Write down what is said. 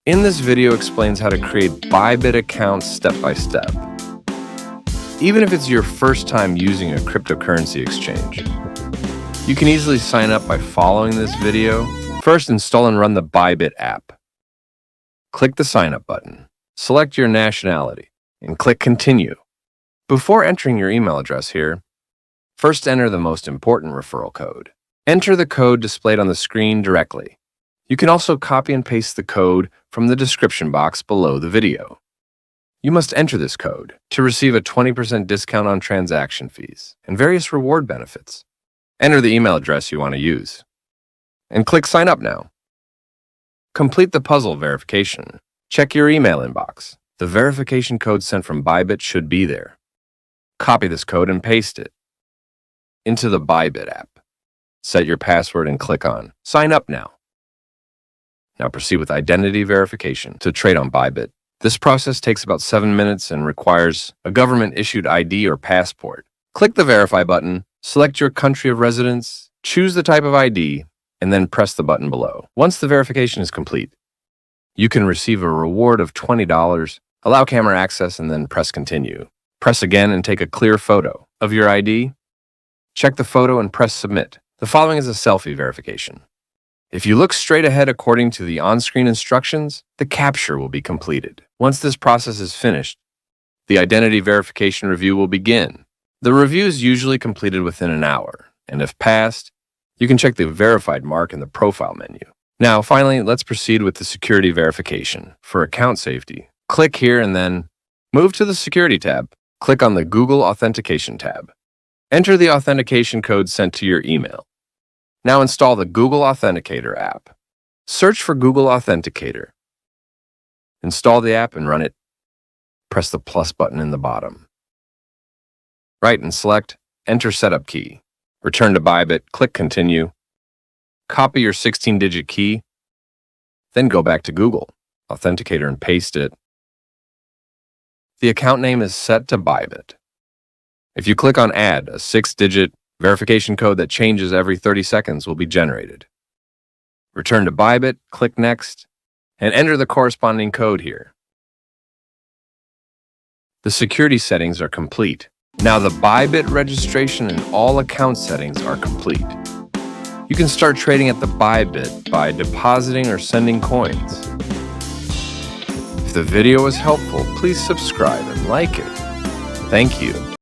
In this video explains how to create Bybit accounts step by step. Even if it's your first time using a cryptocurrency exchange, you can easily sign up by following this video. First, install and run the Bybit app. Click the sign up button, select your nationality, and click continue. Before entering your email address here, first enter the most important referral code. Enter the code displayed on the screen directly. You can also copy and paste the code from the description box below the video. You must enter this code to receive a 20% discount on transaction fees and various reward benefits. Enter the email address you want to use and click Sign Up Now. Complete the puzzle verification. Check your email inbox. The verification code sent from Bybit should be there. Copy this code and paste it into the Bybit app. Set your password and click on Sign Up Now. Now proceed with identity verification to trade on Bybit. This process takes about 7 minutes and requires a government-issued ID or passport. Click the Verify button, select your country of residence, choose the type of ID, and then press the button below. Once the verification is complete, you can receive a reward of $20, allow camera access, and then press Continue. Press again and take a clear photo of your ID. Check the photo and press Submit. The following is a selfie verification. If you look straight ahead according to the on-screen instructions, the capture will be completed. Once this process is finished, the identity verification review will begin. The review is usually completed within an hour, and if passed, you can check the verified mark in the profile menu. Now, finally, let's proceed with the security verification. For account safety, click here and then move to the Security tab. Click on the Google Authentication tab. Enter the authentication code sent to your email. Now install the Google Authenticator app. Search for Google Authenticator. Install the app and run it. Press the plus button in the bottom. Right and select Enter Setup Key. Return to Bybit, click Continue. Copy your 16-digit key. Then go back to Google Authenticator and paste it. The account name is set to Bybit. If you click on Add, a 6-digit verification code that changes every 30 seconds will be generated. Return to Bybit, click Next, and enter the corresponding code here. The security settings are complete. Now the Bybit registration and all account settings are complete. You can start trading at the Bybit by depositing or sending coins. If the video was helpful, please subscribe and like it. Thank you.